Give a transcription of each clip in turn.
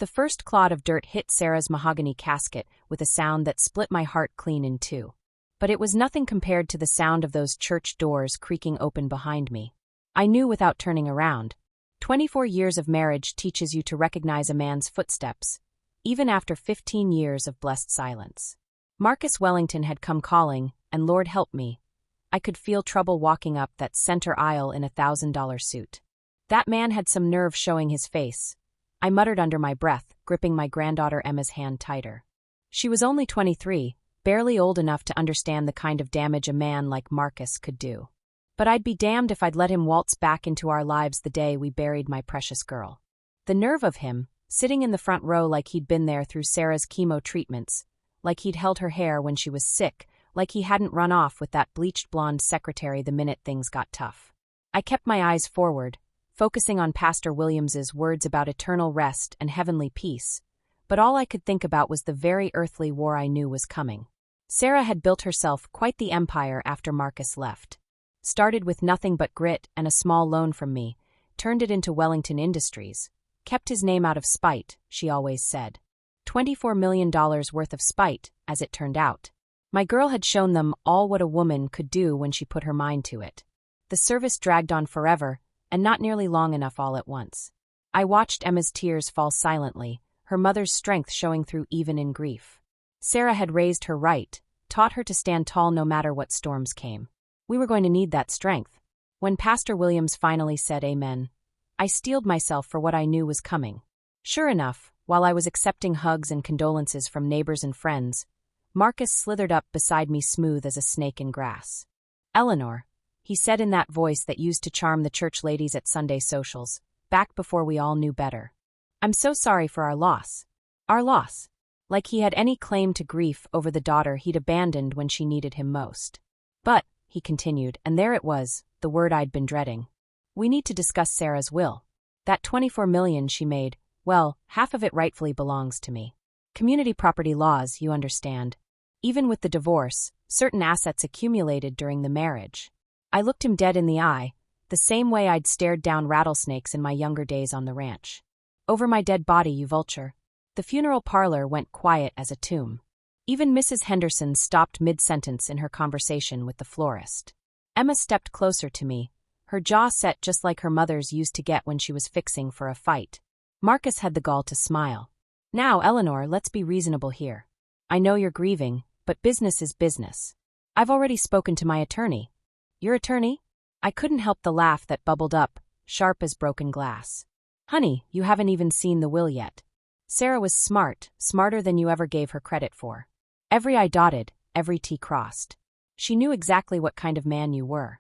The first clod of dirt hit Sarah's mahogany casket with a sound that split my heart clean in two. But it was nothing compared to the sound of those church doors creaking open behind me. I knew without turning around. 24 years of marriage teaches you to recognize a man's footsteps, even after 15 years of blessed silence. Marcus Wellington had come calling, and Lord help me, I could feel trouble walking up that center aisle in a $1,000 suit. That man had some nerve showing his face. I muttered under my breath, gripping my granddaughter Emma's hand tighter. She was only 23, barely old enough to understand the kind of damage a man like Marcus could do. But I'd be damned if I'd let him waltz back into our lives the day we buried my precious girl. The nerve of him, sitting in the front row like he'd been there through Sarah's chemo treatments, like he'd held her hair when she was sick, like he hadn't run off with that bleached blonde secretary the minute things got tough. I kept my eyes forward, focusing on Pastor Williams's words about eternal rest and heavenly peace, but all I could think about was the very earthly war I knew was coming. Sarah had built herself quite the empire after Marcus left. Started with nothing but grit and a small loan from me, turned it into Wellington Industries, kept his name out of spite, she always said. $24 million worth of spite, as it turned out. My girl had shown them all what a woman could do when she put her mind to it. The service dragged on forever, and not nearly long enough all at once. I watched Emma's tears fall silently, her mother's strength showing through even in grief. Sarah had raised her right, taught her to stand tall no matter what storms came. We were going to need that strength. When Pastor Williams finally said amen, I steeled myself for what I knew was coming. Sure enough, while I was accepting hugs and condolences from neighbors and friends, Marcus slithered up beside me smooth as a snake in grass. "Eleanor," he said in that voice that used to charm the church ladies at Sunday socials, back before we all knew better. "I'm so sorry for our loss." Our loss. Like he had any claim to grief over the daughter he'd abandoned when she needed him most. "But," he continued, and there it was, the word I'd been dreading. "We need to discuss Sarah's will. That $24 million she made, well, half of it rightfully belongs to me. Community property laws, you understand. Even with the divorce, certain assets accumulated during the marriage." I looked him dead in the eye, the same way I'd stared down rattlesnakes in my younger days on the ranch. "Over my dead body, you vulture." The funeral parlor went quiet as a tomb. Even Mrs. Henderson stopped mid-sentence in her conversation with the florist. Emma stepped closer to me, her jaw set just like her mother's used to get when she was fixing for a fight. Marcus had the gall to smile. "Now, Eleanor, let's be reasonable here. I know you're grieving, but business is business. I've already spoken to my attorney." "Your attorney?" I couldn't help the laugh that bubbled up, sharp as broken glass. "Honey, you haven't even seen the will yet. Sarah was smart, smarter than you ever gave her credit for. Every I dotted, every T crossed. She knew exactly what kind of man you were.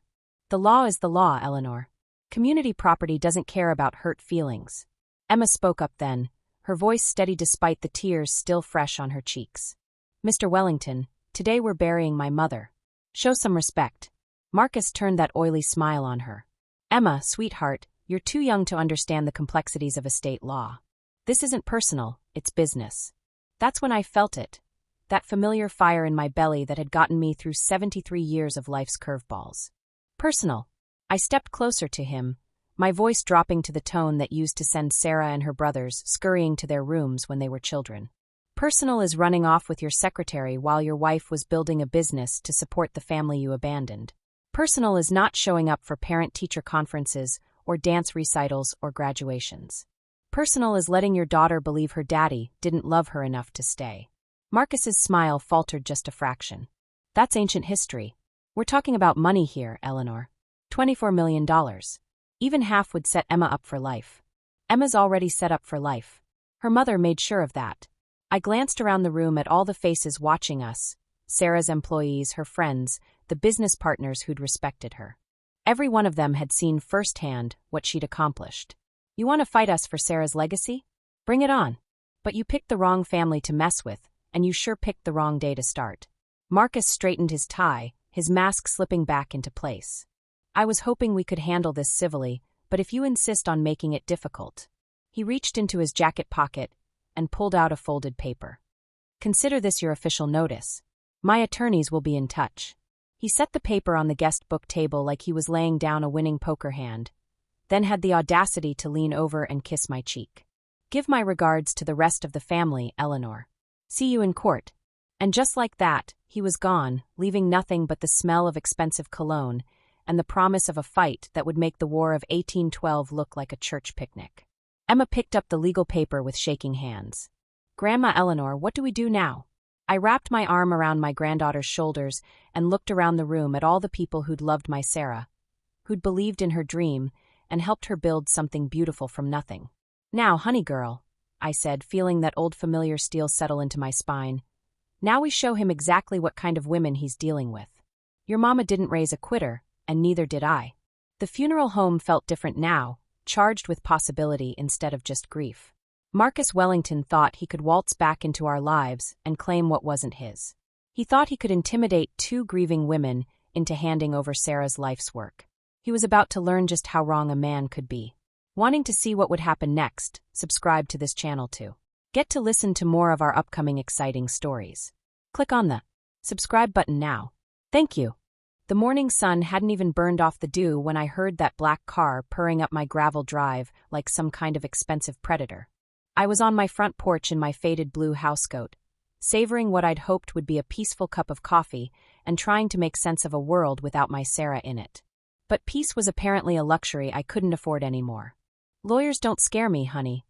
The law is the law, Eleanor. Community property doesn't care about hurt feelings." Emma spoke up then, her voice steady despite the tears still fresh on her cheeks. "Mr. Wellington, today we're burying my mother. Show some respect." Marcus turned that oily smile on her. "Emma, sweetheart, you're too young to understand the complexities of estate law. This isn't personal, it's business." That's when I felt it. That familiar fire in my belly that had gotten me through 73 years of life's curveballs. "Personal." I stepped closer to him, my voice dropping to the tone that used to send Sarah and her brothers scurrying to their rooms when they were children. "Personal is running off with your secretary while your wife was building a business to support the family you abandoned. Personal is not showing up for parent-teacher conferences or dance recitals or graduations. Personal is letting your daughter believe her daddy didn't love her enough to stay." Marcus's smile faltered just a fraction. "That's ancient history. We're talking about money here, Eleanor. $24 million. Even half would set Emma up for life. Emma's already set up for life. Her mother made sure of that." I glanced around the room at all the faces watching us, Sarah's employees, her friends, the business partners who'd respected her. Every one of them had seen firsthand what she'd accomplished. "You want to fight us for Sarah's legacy? Bring it on. But you picked the wrong family to mess with, and you sure picked the wrong day to start." Marcus straightened his tie, his mask slipping back into place. "I was hoping we could handle this civilly, but if you insist on making it difficult." He reached into his jacket pocket and pulled out a folded paper. "Consider this your official notice. My attorneys will be in touch." He set the paper on the guest book table like he was laying down a winning poker hand, then had the audacity to lean over and kiss my cheek. Give my regards to the rest of the family, Eleanor. See you in court. And just like that, he was gone, leaving nothing but the smell of expensive cologne and the promise of a fight that would make the War of 1812 look like a church picnic. Emma picked up the legal paper with shaking hands. Grandma Eleanor, what do we do now? I wrapped my arm around my granddaughter's shoulders and looked around the room at all the people who'd loved my Sarah, who'd believed in her dream and helped her build something beautiful from nothing. Now, honey girl, I said, feeling that old familiar steel settle into my spine. Now we show him exactly what kind of women he's dealing with. Your mama didn't raise a quitter, and neither did I. The funeral home felt different now, charged with possibility instead of just grief. Marcus Wellington thought he could waltz back into our lives and claim what wasn't his. He thought he could intimidate two grieving women into handing over Sarah's life's work. He was about to learn just how wrong a man could be. Wanting to see what would happen next, subscribe to this channel too. Get to listen to more of our upcoming exciting stories. Click on the subscribe button now. Thank you. The morning sun hadn't even burned off the dew when I heard that black car purring up my gravel drive like some kind of expensive predator. I was on my front porch in my faded blue housecoat, savoring what I'd hoped would be a peaceful cup of coffee and trying to make sense of a world without my Sarah in it. But peace was apparently a luxury I couldn't afford anymore. Lawyers don't scare me, honey,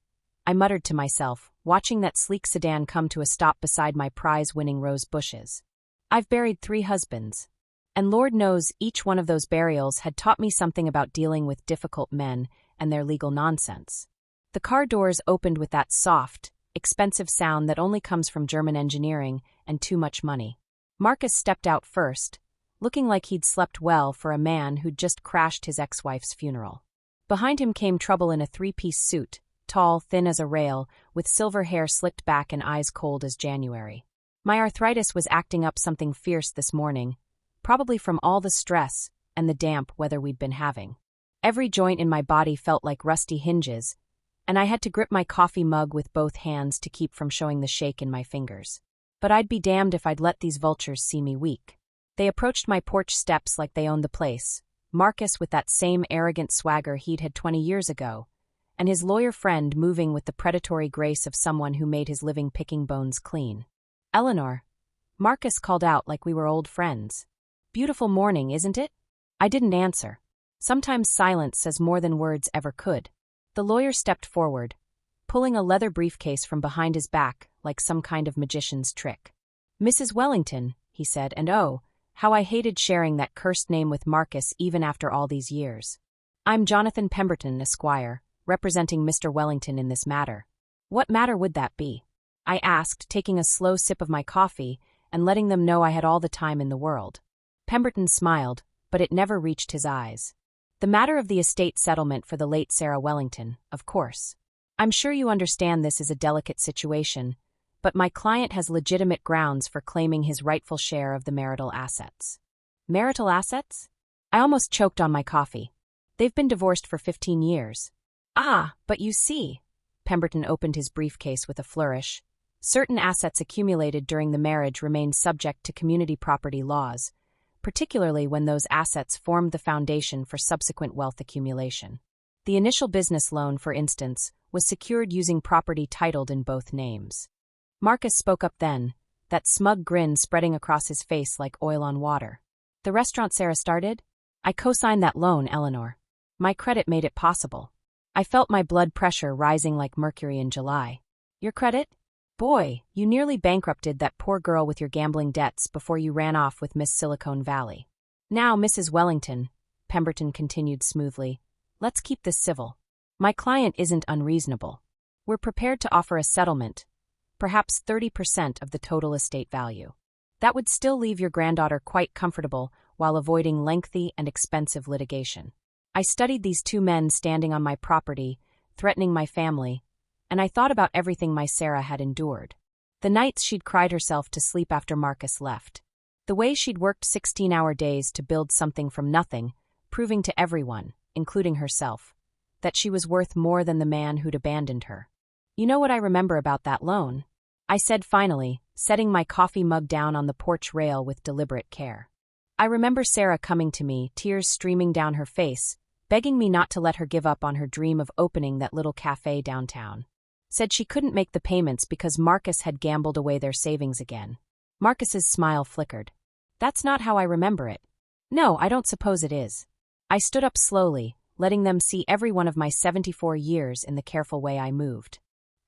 I muttered to myself, watching that sleek sedan come to a stop beside my prize-winning rose bushes. I've buried 3 husbands. And Lord knows each one of those burials had taught me something about dealing with difficult men and their legal nonsense. The car doors opened with that soft, expensive sound that only comes from German engineering and too much money. Marcus stepped out first, looking like he'd slept well for a man who'd just crashed his ex-wife's funeral. Behind him came Trouble in a 3-piece suit, tall, thin as a rail, with silver hair slicked back and eyes cold as January. My arthritis was acting up something fierce this morning, probably from all the stress and the damp weather we'd been having. Every joint in my body felt like rusty hinges, and I had to grip my coffee mug with both hands to keep from showing the shake in my fingers. But I'd be damned if I'd let these vultures see me weak. They approached my porch steps like they owned the place, Marcus with that same arrogant swagger he'd had 20 years ago, and his lawyer friend moving with the predatory grace of someone who made his living picking bones clean. Eleanor, Marcus called out like we were old friends. Beautiful morning, isn't it? I didn't answer. Sometimes silence says more than words ever could. The lawyer stepped forward, pulling a leather briefcase from behind his back like some kind of magician's trick. Mrs. Wellington, he said, and oh, how I hated sharing that cursed name with Marcus even after all these years. I'm Jonathan Pemberton, Esquire, representing Mr. Wellington in this matter. What matter would that be? I asked, taking a slow sip of my coffee and letting them know I had all the time in the world. Pemberton smiled, but it never reached his eyes. The matter of the estate settlement for the late Sarah Wellington, of course. I'm sure you understand this is a delicate situation, but my client has legitimate grounds for claiming his rightful share of the marital assets. Marital assets? I almost choked on my coffee. They've been divorced for 15 years. Ah, but you see, Pemberton opened his briefcase with a flourish. Certain assets accumulated during the marriage remain subject to community property laws, particularly when those assets formed the foundation for subsequent wealth accumulation. The initial business loan, for instance, was secured using property titled in both names. Marcus spoke up then, that smug grin spreading across his face like oil on water. The restaurant Sarah started? I co-signed that loan, Eleanor. My credit made it possible. I felt my blood pressure rising like mercury in July. Your credit? Boy, you nearly bankrupted that poor girl with your gambling debts before you ran off with Miss Silicon Valley. Now, Mrs. Wellington, Pemberton continued smoothly, let's keep this civil. My client isn't unreasonable. We're prepared to offer a settlement, perhaps 30% of the total estate value. That would still leave your granddaughter quite comfortable while avoiding lengthy and expensive litigation. I studied these 2 men standing on my property, threatening my family, and I thought about everything my Sarah had endured. The nights she'd cried herself to sleep after Marcus left. The way she'd worked 16-hour days to build something from nothing, proving to everyone, including herself, that she was worth more than the man who'd abandoned her. You know what I remember about that loan? I said finally, setting my coffee mug down on the porch rail with deliberate care. I remember Sarah coming to me, tears streaming down her face, begging me not to let her give up on her dream of opening that little cafe downtown. Said she couldn't make the payments because Marcus had gambled away their savings again. Marcus's smile flickered. That's not how I remember it. No, I don't suppose it is. I stood up slowly, letting them see every one of my 74 years in the careful way I moved.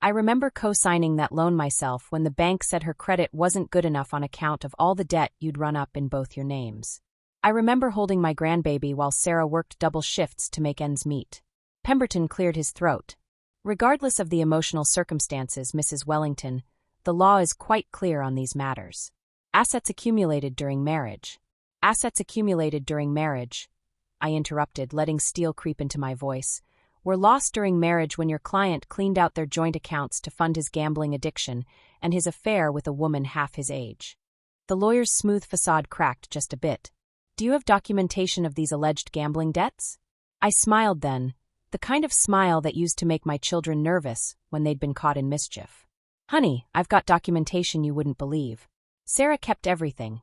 I remember co-signing that loan myself when the bank said her credit wasn't good enough on account of all the debt you'd run up in both your names. I remember holding my grandbaby while Sarah worked double shifts to make ends meet. Pemberton cleared his throat. Regardless of the emotional circumstances, Mrs. Wellington, the law is quite clear on these matters. Assets accumulated during marriage. Assets accumulated during marriage, I interrupted, letting steel creep into my voice, were lost during marriage when your client cleaned out their joint accounts to fund his gambling addiction and his affair with a woman half his age. The lawyer's smooth facade cracked just a bit. Do you have documentation of these alleged gambling debts? I smiled then, the kind of smile that used to make my children nervous when they'd been caught in mischief. Honey, I've got documentation you wouldn't believe. Sarah kept everything.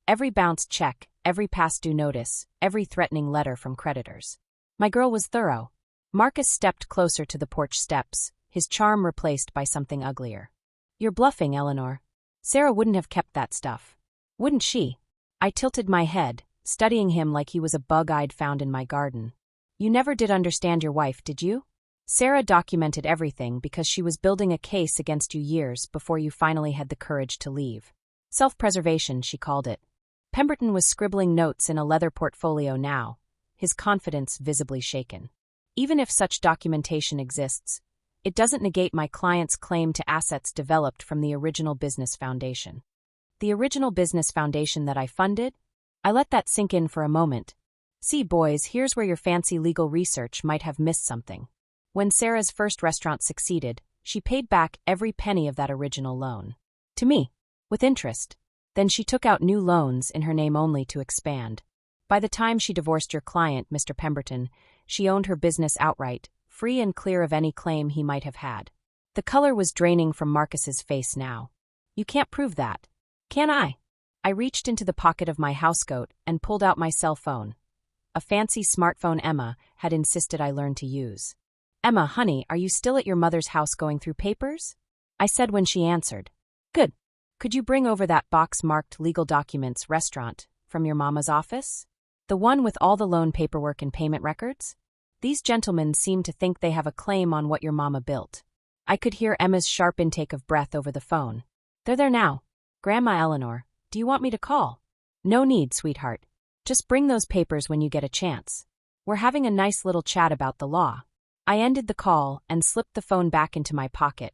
Every bounced check, every past due notice, every threatening letter from creditors. My girl was thorough. Marcus stepped closer to the porch steps, his charm replaced by something uglier. You're bluffing, Eleanor. Sarah wouldn't have kept that stuff. Wouldn't she? I tilted my head, studying him like he was a bug I'd found in my garden. You never did understand your wife, did you? Sarah documented everything because she was building a case against you years before you finally had the courage to leave. Self-preservation, she called it. Pemberton was scribbling notes in a leather portfolio now, his confidence visibly shaken. Even if such documentation exists, it doesn't negate my client's claim to assets developed from the original business foundation. The original business foundation that I funded? I let that sink in for a moment. See, boys, here's where your fancy legal research might have missed something. When Sarah's first restaurant succeeded, she paid back every penny of that original loan. To me, with interest. Then she took out new loans in her name only to expand. By the time she divorced your client, Mr. Pemberton, she owned her business outright, free and clear of any claim he might have had. The color was draining from Marcus's face now. You can't prove that. Can I? I reached into the pocket of my housecoat and pulled out my cell phone. A fancy smartphone Emma had insisted I learn to use. Emma, honey, are you still at your mother's house going through papers? I said when she answered. Good. Could you bring over that box marked legal documents restaurant from your mama's office? The one with all the loan paperwork and payment records? These gentlemen seem to think they have a claim on what your mama built. I could hear Emma's sharp intake of breath over the phone. They're there now. Grandma Eleanor, do you want me to call? No need, sweetheart. Just bring those papers when you get a chance. We're having a nice little chat about the law. I ended the call and slipped the phone back into my pocket,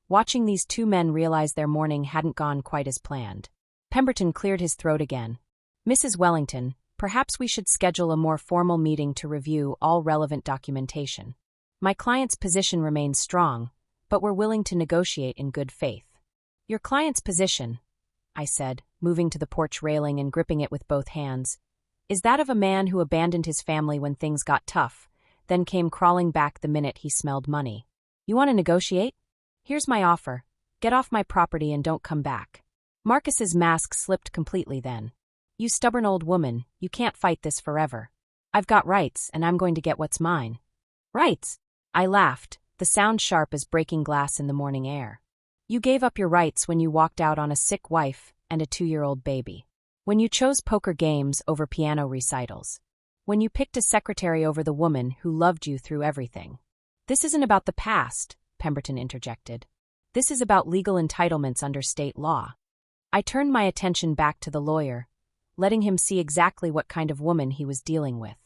watching these two men realize their morning hadn't gone quite as planned. Pemberton cleared his throat again. Mrs. Wellington, perhaps we should schedule a more formal meeting to review all relevant documentation. My client's position remains strong, but we're willing to negotiate in good faith. Your client's position, I said, moving to the porch railing and gripping it with both hands, is that of a man who abandoned his family when things got tough, then came crawling back the minute he smelled money. You want to negotiate? Here's my offer. Get off my property and don't come back. Marcus's mask slipped completely then. You stubborn old woman, you can't fight this forever. I've got rights, and I'm going to get what's mine. Rights? I laughed, the sound sharp as breaking glass in the morning air. You gave up your rights when you walked out on a sick wife and a 2-year-old baby. When you chose poker games over piano recitals. When you picked a secretary over the woman who loved you through everything. This isn't about the past, Pemberton interjected. This is about legal entitlements under state law. I turned my attention back to the lawyer, letting him see exactly what kind of woman he was dealing with.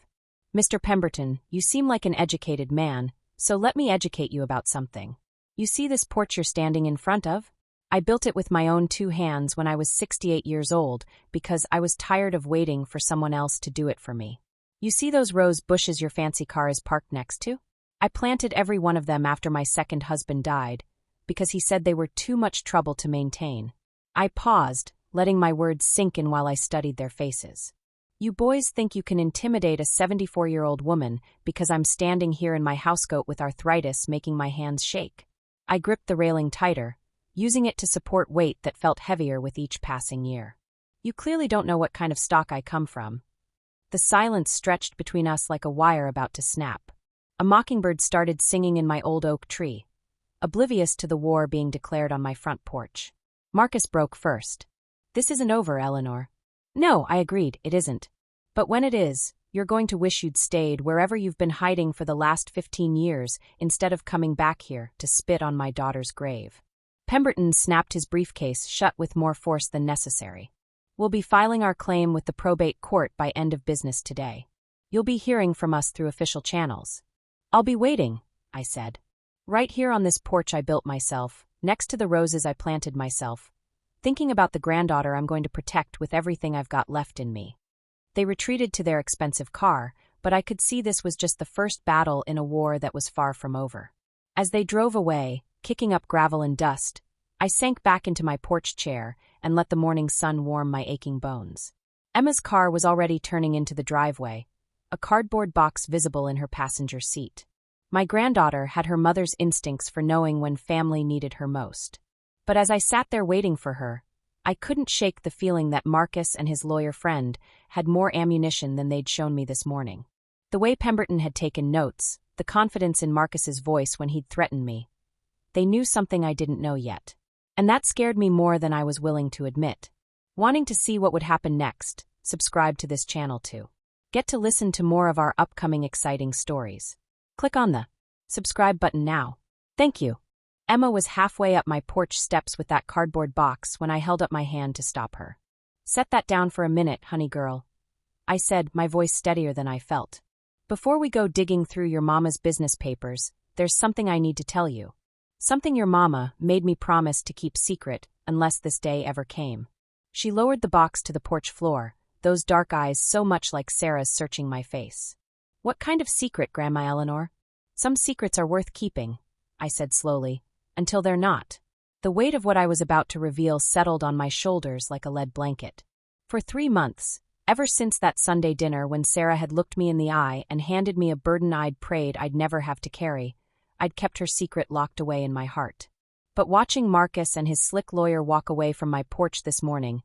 Mr. Pemberton, you seem like an educated man, so let me educate you about something. You see this porch you're standing in front of? I built it with my own 2 hands when I was 68 years old because I was tired of waiting for someone else to do it for me. You see those rose bushes your fancy car is parked next to? I planted every one of them after my second husband died because he said they were too much trouble to maintain. I paused, letting my words sink in while I studied their faces. You boys think you can intimidate a 74-year-old woman because I'm standing here in my housecoat with arthritis making my hands shake. I gripped the railing tighter, using it to support weight that felt heavier with each passing year. You clearly don't know what kind of stock I come from. The silence stretched between us like a wire about to snap. A mockingbird started singing in my old oak tree. oblivious to the war being declared on my front porch. Marcus broke first. "This isn't over, Eleanor." "No," I agreed, "it isn't. But when it is, you're going to wish you'd stayed wherever you've been hiding for the last 15 years instead of coming back here to spit on my daughter's grave." Pemberton snapped his briefcase shut with more force than necessary. "We'll be filing our claim with the probate court by end of business today. You'll be hearing from us through official channels." "I'll be waiting," I said. "Right here on this porch I built myself, next to the roses I planted myself, thinking about the granddaughter I'm going to protect with everything I've got left in me." They retreated to their expensive car, but I could see this was just the first battle in a war that was far from over. As they drove away, kicking up gravel and dust, I sank back into my porch chair and let the morning sun warm my aching bones. Emma's car was already turning into the driveway, a cardboard box visible in her passenger seat. My granddaughter had her mother's instincts for knowing when family needed her most. But as I sat there waiting for her, I couldn't shake the feeling that Marcus and his lawyer friend had more ammunition than they'd shown me this morning. The way Pemberton had taken notes, the confidence in Marcus's voice when he'd threatened me. They knew something I didn't know yet. And that scared me more than I was willing to admit. Wanting to see what would happen next, subscribe to this channel too. Get to listen to more of our upcoming exciting stories. Click on the subscribe button now. Thank you. Emma was halfway up my porch steps with that cardboard box when I held up my hand to stop her. "Set that down for a minute, honey girl," I said, my voice steadier than I felt. "Before we go digging through your mama's business papers, there's something I need to tell you. Something your mama made me promise to keep secret unless this day ever came." She lowered the box to the porch floor, those dark eyes so much like Sarah's searching my face. "What kind of secret, Grandma Eleanor?" "Some secrets are worth keeping," I said slowly, "until they're not." The weight of what I was about to reveal settled on my shoulders like a lead blanket. For 3 months, ever since that Sunday dinner when Sarah had looked me in the eye and handed me a burden I'd prayed I'd never have to carry, I'd kept her secret locked away in my heart. But watching Marcus and his slick lawyer walk away from my porch this morning,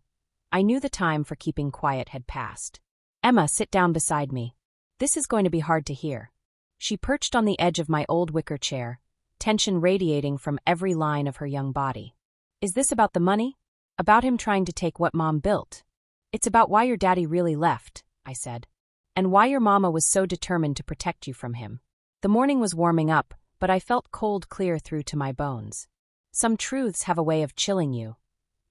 I knew the time for keeping quiet had passed. "Emma, sit down beside me. This is going to be hard to hear." She perched on the edge of my old wicker chair, tension radiating from every line of her young body. "Is this about the money? About him trying to take what Mom built?" "It's about why your daddy really left," I said. "And why your mama was so determined to protect you from him." The morning was warming up, but I felt cold clear through to my bones. Some truths have a way of chilling you,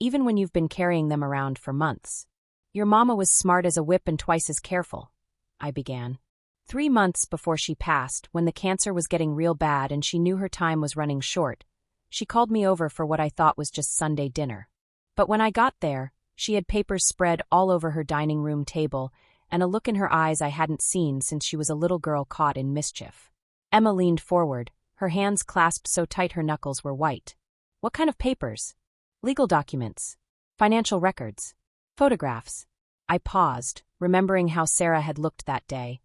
even when you've been carrying them around for months. "Your mama was smart as a whip and twice as careful," I began. 3 months before she passed, when the cancer was getting real bad and she knew her time was running short, she called me over for what I thought was just Sunday dinner. But when I got there, she had papers spread all over her dining room table and a look in her eyes I hadn't seen since she was a little girl caught in mischief. Emma leaned forward, her hands clasped so tight her knuckles were white. "What kind of papers?" "Legal documents. Financial records. Photographs." I paused, remembering how Sarah had looked that day.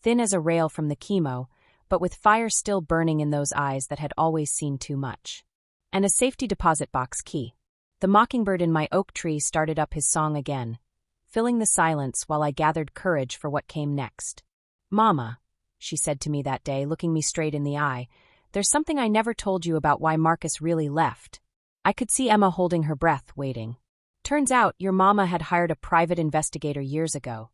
Thin as a rail from the chemo, but with fire still burning in those eyes that had always seen too much. "And a safety deposit box key." The mockingbird in my oak tree started up his song again, filling the silence while I gathered courage for what came next. "Mama," she said to me that day, looking me straight in the eye, "there's something I never told you about why Marcus really left." I could see Emma holding her breath, waiting. "Turns out your mama had hired a private investigator years ago.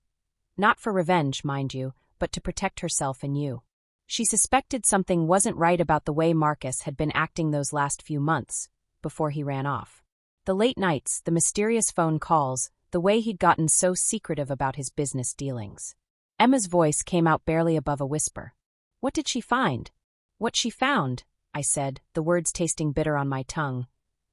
Not for revenge, mind you, but to protect herself and you. She suspected something wasn't right about the way Marcus had been acting those last few months, before he ran off. The late nights, the mysterious phone calls, the way he'd gotten so secretive about his business dealings." Emma's voice came out barely above a whisper. "What did she find?" "What she found," I said, the words tasting bitter on my tongue,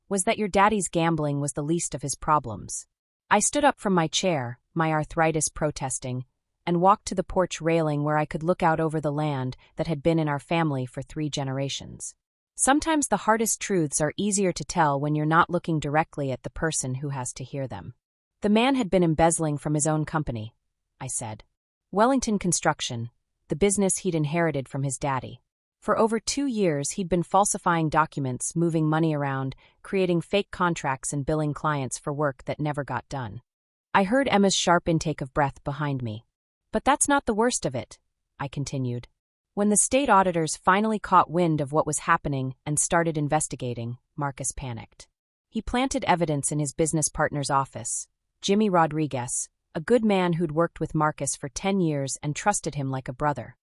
"was that your daddy's gambling was the least of his problems." I stood up from my chair, my arthritis protesting, and walked to the porch railing where I could look out over the land that had been in our family for 3 generations. Sometimes the hardest truths are easier to tell when you're not looking directly at the person who has to hear them. "The man had been embezzling from his own company," I said. "Wellington Construction, the business he'd inherited from his daddy. For over 2 years he'd been falsifying documents, moving money around, creating fake contracts and billing clients for work that never got done." I heard Emma's sharp intake of breath behind me. "But that's not the worst of it," I continued. When the state auditors finally caught wind of what was happening and started investigating, Marcus panicked. He planted evidence in his business partner's office, Jimmy Rodriguez, a good man who'd worked with Marcus for 10 years and trusted him like a brother.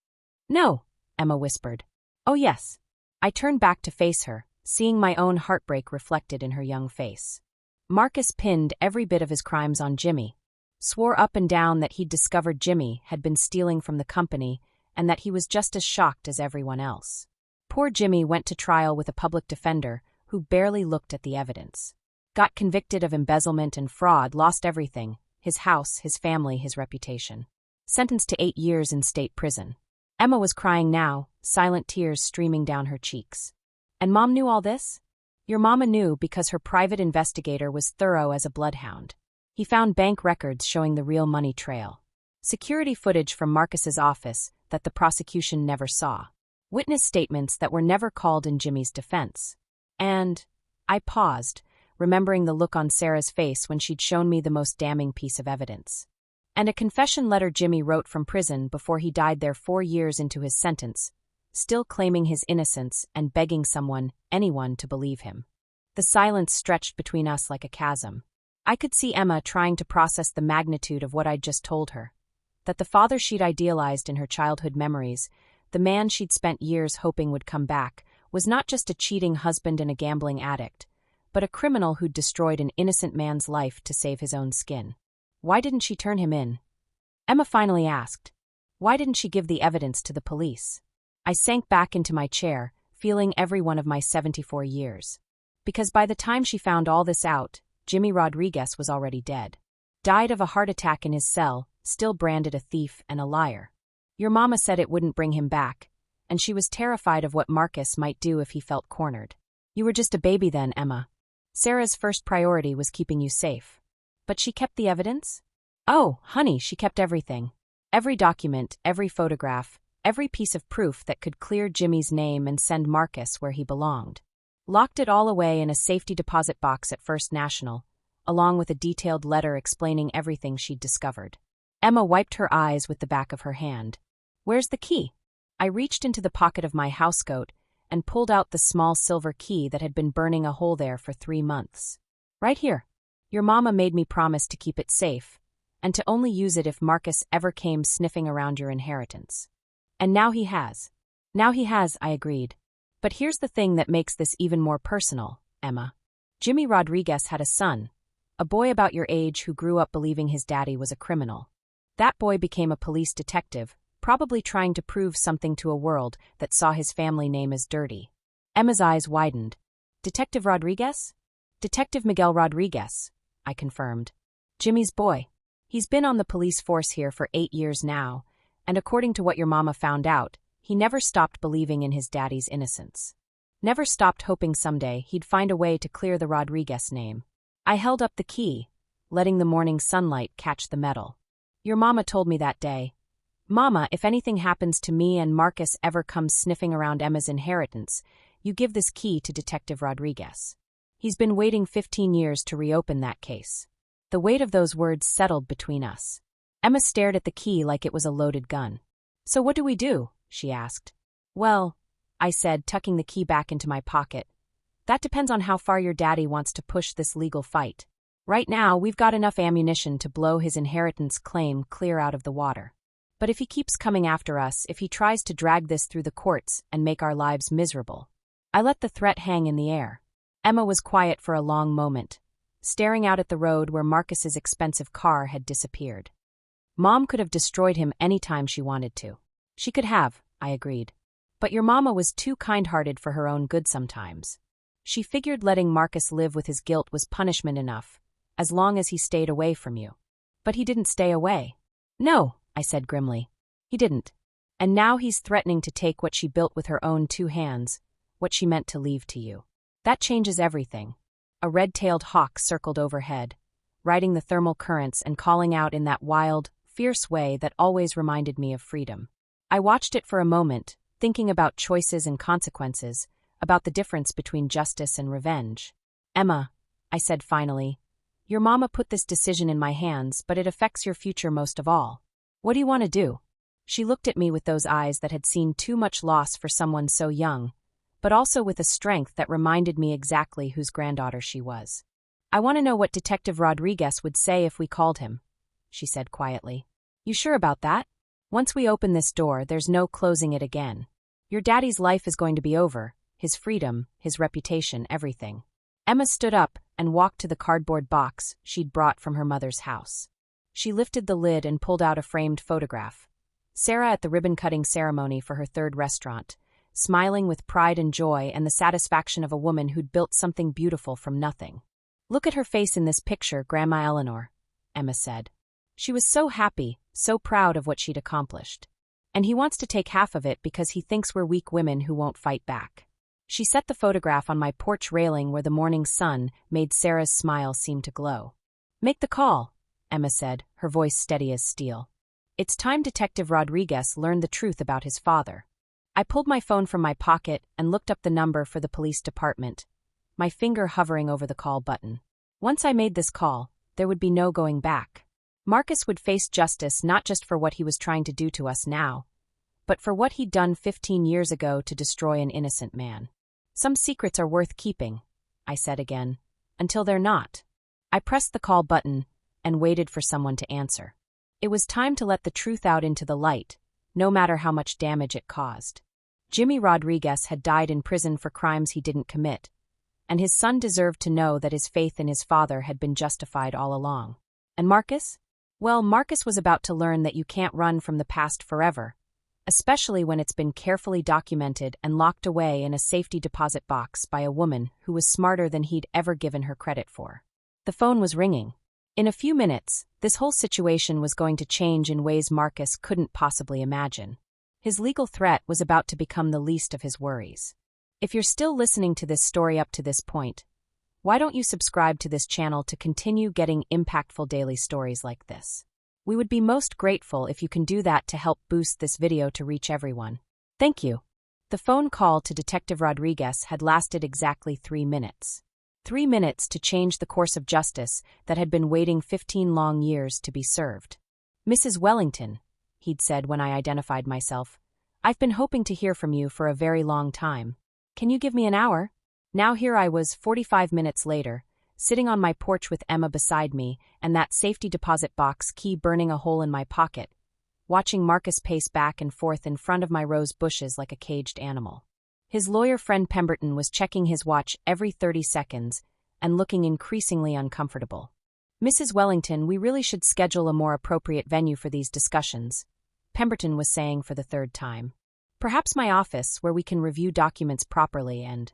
"No," Emma whispered. "Oh yes." I turned back to face her, seeing my own heartbreak reflected in her young face. Marcus pinned every bit of his crimes on Jimmy, swore up and down that he'd discovered Jimmy had been stealing from the company and that he was just as shocked as everyone else. Poor Jimmy went to trial with a public defender who barely looked at the evidence. Got convicted of embezzlement and fraud, lost everything, his house, his family, his reputation. Sentenced to 8 years in state prison. Emma was crying now, silent tears streaming down her cheeks. "And Mom knew all this?" "Your mama knew because her private investigator was thorough as a bloodhound. He found bank records showing the real money trail. Security footage from Marcus's office that the prosecution never saw. Witness statements that were never called in Jimmy's defense. And..." I paused, remembering the look on Sarah's face when she'd shown me the most damning piece of evidence. "And a confession letter Jimmy wrote from prison before he died there 4 years into his sentence, still claiming his innocence and begging someone, anyone, to believe him." The silence stretched between us like a chasm. I could see Emma trying to process the magnitude of what I'd just told her. That the father she'd idealized in her childhood memories, the man she'd spent years hoping would come back, was not just a cheating husband and a gambling addict, but a criminal who'd destroyed an innocent man's life to save his own skin. Why didn't she turn him in? Emma finally asked. Why didn't she give the evidence to the police? I sank back into my chair, feeling every one of my 74 years. Because by the time she found all this out, Jimmy Rodriguez was already dead. Died of a heart attack in his cell, still branded a thief and a liar. Your mama said it wouldn't bring him back, and she was terrified of what Marcus might do if he felt cornered. You were just a baby then, Emma. Sarah's first priority was keeping you safe. But she kept the evidence? Oh, honey, she kept everything. Every document, every photograph, every piece of proof that could clear Jimmy's name and send Marcus where he belonged. Locked it all away in a safety deposit box at First National, along with a detailed letter explaining everything she'd discovered. Emma wiped her eyes with the back of her hand. Where's the key? I reached into the pocket of my housecoat and pulled out the small silver key that had been burning a hole there for 3 months. Right here. Your mama made me promise to keep it safe, and to only use it if Marcus ever came sniffing around your inheritance. And now he has. Now he has, I agreed. But here's the thing that makes this even more personal, Emma. Jimmy Rodriguez had a son, a boy about your age who grew up believing his daddy was a criminal. That boy became a police detective, probably trying to prove something to a world that saw his family name as dirty. Emma's eyes widened. Detective Rodriguez? Detective Miguel Rodriguez, I confirmed. Jimmy's boy. He's been on the police force here for 8 years now, and according to what your mama found out, he never stopped believing in his daddy's innocence. Never stopped hoping someday he'd find a way to clear the Rodriguez name. I held up the key, letting the morning sunlight catch the metal. Your mama told me that day. Mama, if anything happens to me and Marcus ever comes sniffing around Emma's inheritance, you give this key to Detective Rodriguez. He's been waiting 15 years to reopen that case. The weight of those words settled between us. Emma stared at the key like it was a loaded gun. So what do we do? She asked. Well, I said, tucking the key back into my pocket. That depends on how far your daddy wants to push this legal fight. Right now, we've got enough ammunition to blow his inheritance claim clear out of the water. But if he keeps coming after us, if he tries to drag this through the courts and make our lives miserable. I let the threat hang in the air. Emma was quiet for a long moment, staring out at the road where Marcus's expensive car had disappeared. Mom could have destroyed him any time she wanted to. She could have, I agreed. But your mama was too kind-hearted for her own good sometimes. She figured letting Marcus live with his guilt was punishment enough, as long as he stayed away from you. But he didn't stay away. No, I said grimly. He didn't. And now he's threatening to take what she built with her own 2 hands, what she meant to leave to you. That changes everything. A red-tailed hawk circled overhead, riding the thermal currents and calling out in that wild, fierce way that always reminded me of freedom. I watched it for a moment, thinking about choices and consequences, about the difference between justice and revenge. Emma, I said finally, your mama put this decision in my hands, but it affects your future most of all. What do you want to do? She looked at me with those eyes that had seen too much loss for someone so young, but also with a strength that reminded me exactly whose granddaughter she was. "I want to know what Detective Rodriguez would say if we called him," she said quietly. "You sure about that? Once we open this door, there's no closing it again. Your daddy's life is going to be over, his freedom, his reputation, everything." Emma stood up and walked to the cardboard box she'd brought from her mother's house. She lifted the lid and pulled out a framed photograph. Sarah at the ribbon-cutting ceremony for her third restaurant, smiling with pride and joy and the satisfaction of a woman who'd built something beautiful from nothing. "Look at her face in this picture, Grandma Eleanor," Emma said. She was so happy, so proud of what she'd accomplished. "And he wants to take half of it because he thinks we're weak women who won't fight back." She set the photograph on my porch railing where the morning sun made Sarah's smile seem to glow. "Make the call," Emma said, her voice steady as steel. "It's time Detective Rodriguez learned the truth about his father." I pulled my phone from my pocket and looked up the number for the police department, my finger hovering over the call button. Once I made this call, there would be no going back. Marcus would face justice not just for what he was trying to do to us now, but for what he'd done 15 years ago to destroy an innocent man. "Some secrets are worth keeping," I said again, "until they're not." I pressed the call button and waited for someone to answer. It was time to let the truth out into the light, no matter how much damage it caused. Jimmy Rodriguez had died in prison for crimes he didn't commit, and his son deserved to know that his faith in his father had been justified all along. And Marcus? Well, Marcus was about to learn that you can't run from the past forever, especially when it's been carefully documented and locked away in a safety deposit box by a woman who was smarter than he'd ever given her credit for. The phone was ringing. In a few minutes, this whole situation was going to change in ways Marcus couldn't possibly imagine. His legal threat was about to become the least of his worries. If you're still listening to this story up to this point, why don't you subscribe to this channel to continue getting impactful daily stories like this? We would be most grateful if you can do that to help boost this video to reach everyone. Thank you. The phone call to Detective Rodriguez had lasted exactly 3 minutes. 3 minutes to change the course of justice that had been waiting 15 long years to be served. "Mrs. Wellington," he'd said when I identified myself, "I've been hoping to hear from you for a very long time. Can you give me an hour?" Now here I was 45 minutes later, sitting on my porch with Emma beside me and that safety deposit box key burning a hole in my pocket, watching Marcus pace back and forth in front of my rose bushes like a caged animal. His lawyer friend Pemberton was checking his watch every 30 seconds and looking increasingly uncomfortable. "Mrs. Wellington, we really should schedule a more appropriate venue for these discussions," Pemberton was saying for the third time. "Perhaps my office, where we can review documents properly and—"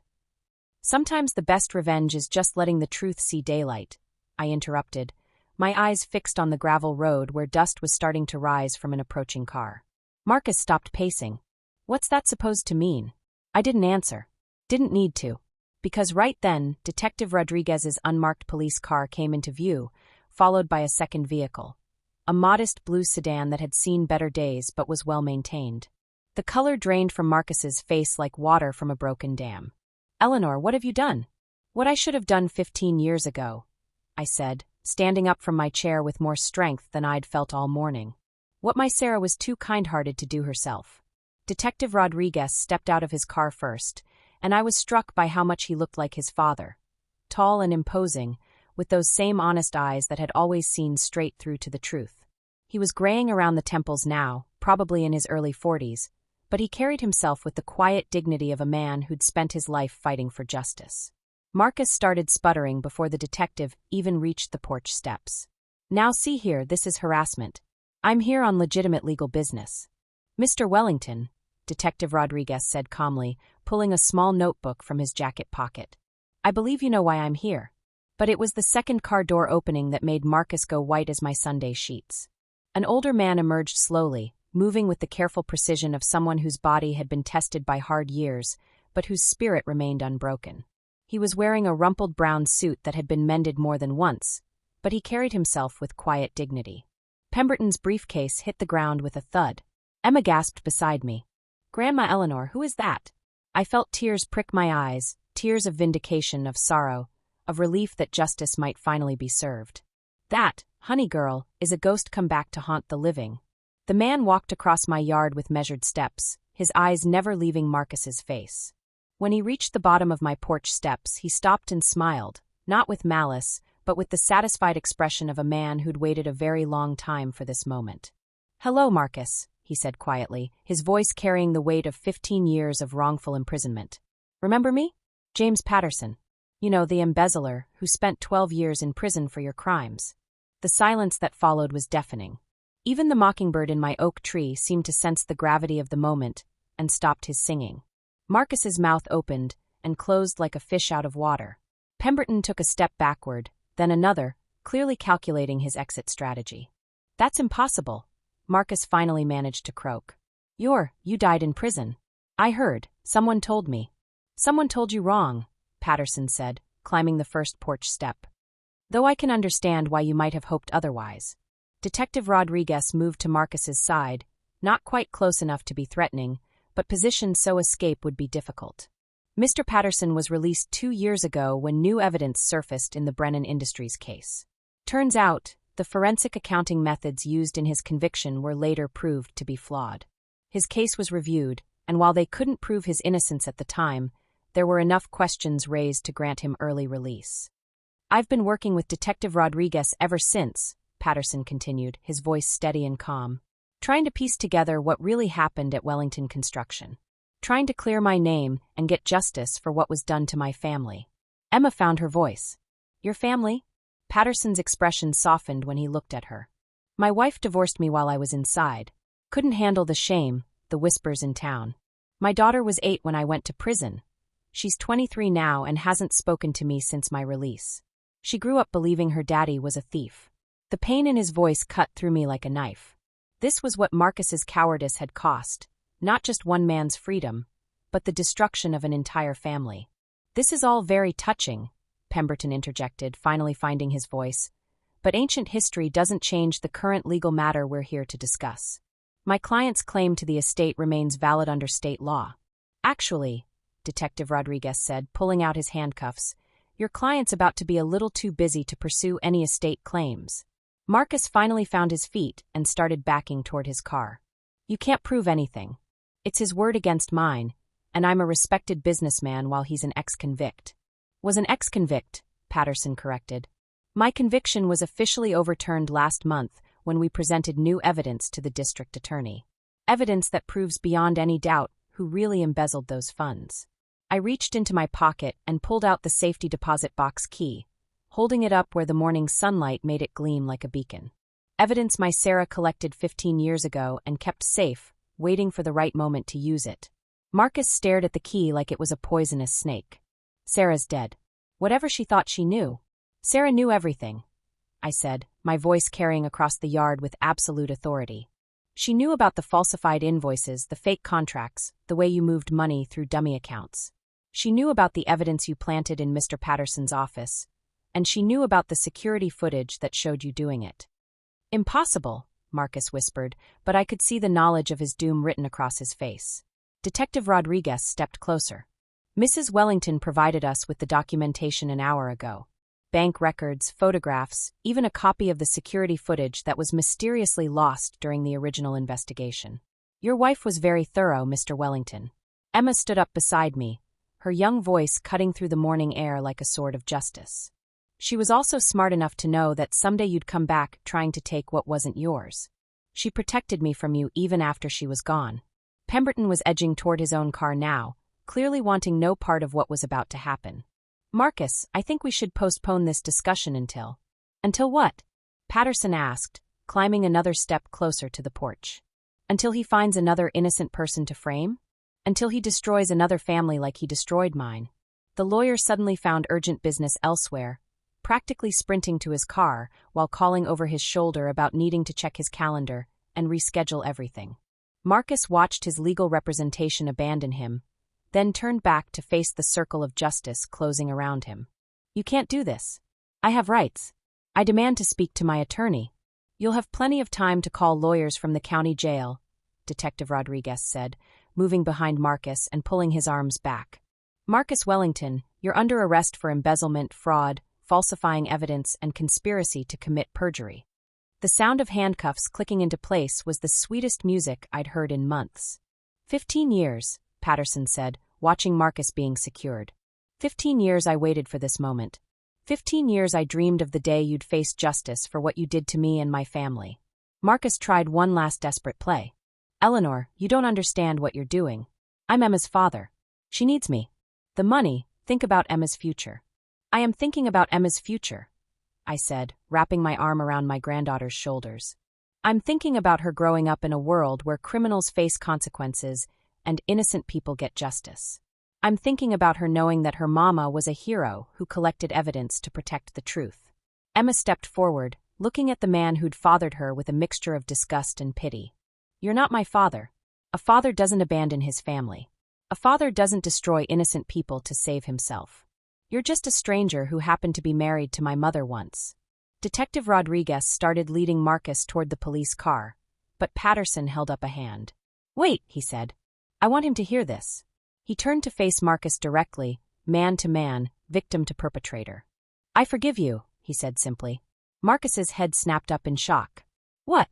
"Sometimes the best revenge is just letting the truth see daylight," I interrupted, my eyes fixed on the gravel road where dust was starting to rise from an approaching car. Marcus stopped pacing. "What's that supposed to mean?" I didn't answer. Didn't need to. Because right then, Detective Rodriguez's unmarked police car came into view, followed by a second vehicle. A modest blue sedan that had seen better days but was well maintained. The color drained from Marcus's face like water from a broken dam. "Eleanor, what have you done?" "What I should have done 15 years ago," I said, standing up from my chair with more strength than I'd felt all morning. What my Sarah was too kind-hearted to do herself. Detective Rodriguez stepped out of his car first, and I was struck by how much he looked like his father. Tall and imposing, with those same honest eyes that had always seen straight through to the truth. He was graying around the temples now, probably in his early 40s, but he carried himself with the quiet dignity of a man who'd spent his life fighting for justice. Marcus started sputtering before the detective even reached the porch steps. "Now see here, this is harassment. I'm here on legitimate legal business." "Mr. Wellington," Detective Rodriguez said calmly, pulling a small notebook from his jacket pocket. "I believe you know why I'm here." But it was the second car door opening that made Marcus go white as my Sunday sheets. An older man emerged slowly, moving with the careful precision of someone whose body had been tested by hard years, but whose spirit remained unbroken. He was wearing a rumpled brown suit that had been mended more than once, but he carried himself with quiet dignity. Pemberton's briefcase hit the ground with a thud. Emma gasped beside me. "Grandma Eleanor, who is that?" I felt tears prick my eyes, tears of vindication, of sorrow, of relief that justice might finally be served. "That, honey girl, is a ghost come back to haunt the living," The man walked across my yard with measured steps, his eyes never leaving Marcus's face. When he reached the bottom of my porch steps, he stopped and smiled, not with malice, but with the satisfied expression of a man who'd waited a very long time for this moment. "Hello, Marcus," he said quietly, his voice carrying the weight of 15 years of wrongful imprisonment. "Remember me? James Patterson. You know, the embezzler who spent 12 years in prison for your crimes." The silence that followed was deafening. Even the mockingbird in my oak tree seemed to sense the gravity of the moment and stopped his singing. Marcus's mouth opened and closed like a fish out of water. Pemberton took a step backward, then another, clearly calculating his exit strategy. "That's impossible," Marcus finally managed to croak. You died in prison. I heard. Someone told me." "Someone told you wrong," Patterson said, climbing the first porch step. "Though I can understand why you might have hoped otherwise." Detective Rodriguez moved to Marcus's side, not quite close enough to be threatening, but positioned so escape would be difficult. "Mr. Patterson was released 2 years ago when new evidence surfaced in the Brennan Industries case. Turns out, the forensic accounting methods used in his conviction were later proved to be flawed. His case was reviewed, and while they couldn't prove his innocence at the time, there were enough questions raised to grant him early release. I've been working with Detective Rodriguez ever since," Patterson continued, his voice steady and calm, "trying to piece together what really happened at Wellington Construction. Trying to clear my name and get justice for what was done to my family." Emma found her voice. "Your family?" Patterson's expression softened when he looked at her. "My wife divorced me while I was inside. Couldn't handle the shame, the whispers in town. My daughter was 8 when I went to prison. She's 23 now and hasn't spoken to me since my release. She grew up believing her daddy was a thief." The pain in his voice cut through me like a knife. This was what Marcus's cowardice had cost, not just one man's freedom, but the destruction of an entire family. "This is all very touching," Pemberton interjected, finally finding his voice, "but ancient history doesn't change the current legal matter we're here to discuss. My client's claim to the estate remains valid under state law." "Actually," Detective Rodriguez said, pulling out his handcuffs, "your client's about to be a little too busy to pursue any estate claims." Marcus finally found his feet and started backing toward his car. "You can't prove anything. It's his word against mine, and I'm a respected businessman while he's an ex-convict." "Was an ex-convict," Patterson corrected. "My conviction was officially overturned last month when we presented new evidence to the district attorney. Evidence that proves beyond any doubt who really embezzled those funds." I reached into my pocket and pulled out the safety deposit box key, holding it up where the morning sunlight made it gleam like a beacon. Evidence my Sarah collected 15 years ago and kept safe, waiting for the right moment to use it. Marcus stared at the key like it was a poisonous snake. "Sarah's dead. Whatever she thought she knew." "Sarah knew everything," I said, my voice carrying across the yard with absolute authority. "She knew about the falsified invoices, the fake contracts, the way you moved money through dummy accounts. She knew about the evidence you planted in Mr. Patterson's office, and she knew about the security footage that showed you doing it." "Impossible," Marcus whispered, but I could see the knowledge of his doom written across his face. Detective Rodriguez stepped closer. "Mrs. Wellington provided us with the documentation an hour ago. Bank records, photographs, even a copy of the security footage that was mysteriously lost during the original investigation. Your wife was very thorough, Mr. Wellington." Emma stood up beside me, her young voice cutting through the morning air like a sword of justice. "She was also smart enough to know that someday you'd come back trying to take what wasn't yours. She protected me from you even after she was gone." Pemberton was edging toward his own car now, clearly wanting no part of what was about to happen. "Marcus, I think we should postpone this discussion until—" "Until what?" Patterson asked, climbing another step closer to the porch. "Until he finds another innocent person to frame? Until he destroys another family like he destroyed mine." The lawyer suddenly found urgent business elsewhere, practically sprinting to his car while calling over his shoulder about needing to check his calendar and reschedule everything. Marcus watched his legal representation abandon him, then turned back to face the circle of justice closing around him. "You can't do this. I have rights. I demand to speak to my attorney." "You'll have plenty of time to call lawyers from the county jail," Detective Rodriguez said, moving behind Marcus and pulling his arms back. "Marcus Wellington, you're under arrest for embezzlement, fraud, falsifying evidence, and conspiracy to commit perjury." The sound of handcuffs clicking into place was the sweetest music I'd heard in months. 15 years, Patterson said, watching Marcus being secured. 15 years I waited for this moment. 15 years I dreamed of the day you'd face justice for what you did to me and my family. Marcus tried one last desperate play. Eleanor, you don't understand what you're doing. I'm Emma's father. She needs me. The money, think about Emma's future. I am thinking about Emma's future, I said, wrapping my arm around my granddaughter's shoulders. I'm thinking about her growing up in a world where criminals face consequences and innocent people get justice. I'm thinking about her knowing that her mama was a hero who collected evidence to protect the truth. Emma stepped forward, looking at the man who'd fathered her with a mixture of disgust and pity. You're not my father. A father doesn't abandon his family. A father doesn't destroy innocent people to save himself. You're just a stranger who happened to be married to my mother once. Detective Rodriguez started leading Marcus toward the police car, but Patterson held up a hand. Wait, he said. I want him to hear this. He turned to face Marcus directly, man to man, victim to perpetrator. I forgive you, he said simply. Marcus's head snapped up in shock. What?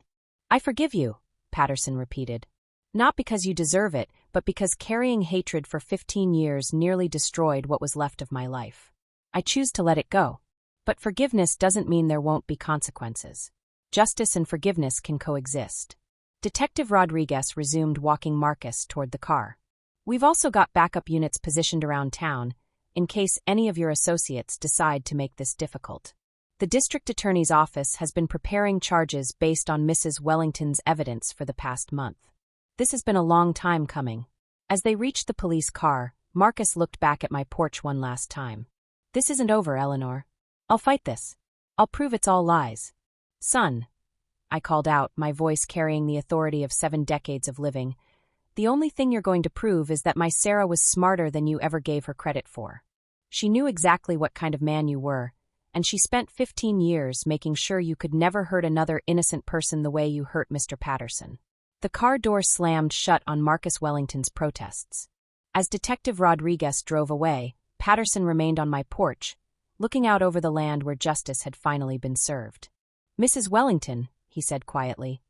I forgive you, Patterson repeated. Not because you deserve it, but because carrying hatred for 15 years nearly destroyed what was left of my life. I choose to let it go. But forgiveness doesn't mean there won't be consequences. Justice and forgiveness can coexist. Detective Rodriguez resumed walking Marcus toward the car. We've also got backup units positioned around town, in case any of your associates decide to make this difficult. The district attorney's office has been preparing charges based on Mrs. Wellington's evidence for the past month. This has been a long time coming. As they reached the police car, Marcus looked back at my porch one last time. This isn't over, Eleanor. I'll fight this. I'll prove it's all lies. Son, I called out, my voice carrying the authority of 7 decades of living. The only thing you're going to prove is that my Sarah was smarter than you ever gave her credit for. She knew exactly what kind of man you were, and she spent 15 years making sure you could never hurt another innocent person the way you hurt Mr. Patterson. The car door slammed shut on Marcus Wellington's protests. As Detective Rodriguez drove away, Patterson remained on my porch, looking out over the land where justice had finally been served. Mrs. Wellington, he said quietly,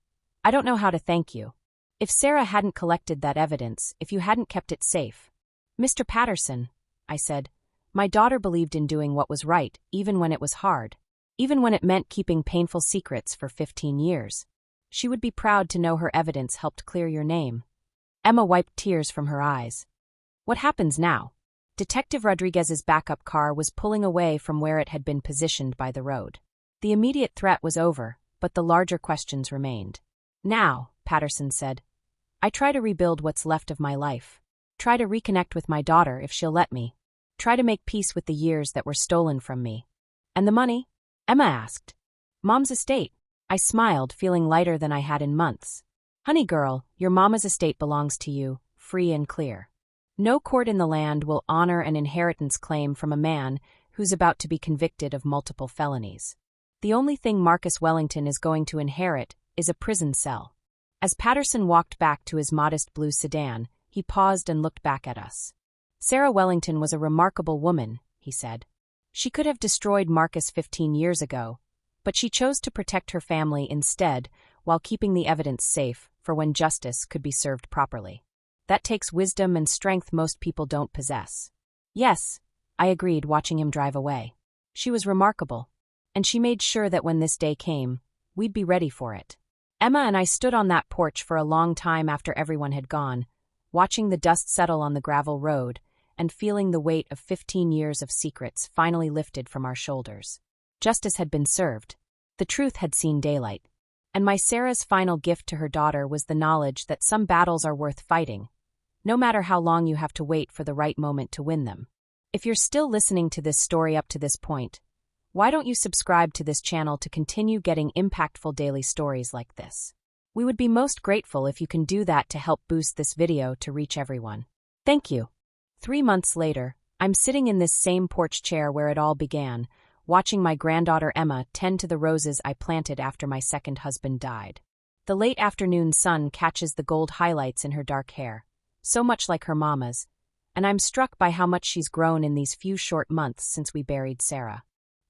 I don't know how to thank you. If Sarah hadn't collected that evidence, if you hadn't kept it safe. Mr. Patterson, I said, my daughter believed in doing what was right, even when it was hard, even when it meant keeping painful secrets for 15 years. She would be proud to know her evidence helped clear your name. Emma wiped tears from her eyes. What happens now? Detective Rodriguez's backup car was pulling away from where it had been positioned by the road. The immediate threat was over, but the larger questions remained. Now, Patterson said, I try to rebuild what's left of my life. Try to reconnect with my daughter if she'll let me. Try to make peace with the years that were stolen from me. And the money? Emma asked. Mom's estate. I smiled, feeling lighter than I had in months. Honey girl, your mama's estate belongs to you, free and clear. No court in the land will honor an inheritance claim from a man who's about to be convicted of multiple felonies. The only thing Marcus Wellington is going to inherit is a prison cell. As Patterson walked back to his modest blue sedan, he paused and looked back at us. Sarah Wellington was a remarkable woman, he said. She could have destroyed Marcus 15 years ago, but she chose to protect her family instead while keeping the evidence safe for when justice could be served properly. That takes wisdom and strength most people don't possess. Yes, I agreed, watching him drive away. She was remarkable, and she made sure that when this day came, we'd be ready for it. Emma and I stood on that porch for a long time after everyone had gone, watching the dust settle on the gravel road and feeling the weight of 15 years of secrets finally lifted from our shoulders. Justice had been served. The truth had seen daylight. And my Sarah's final gift to her daughter was the knowledge that some battles are worth fighting, no matter how long you have to wait for the right moment to win them. If you're still listening to this story up to this point, why don't you subscribe to this channel to continue getting impactful daily stories like this? We would be most grateful if you can do that to help boost this video to reach everyone. Thank you. 3 months later, I'm sitting in this same porch chair where it all began, watching my granddaughter Emma tend to the roses I planted after my second husband died. The late afternoon sun catches the gold highlights in her dark hair, so much like her mama's, and I'm struck by how much she's grown in these few short months since we buried Sarah.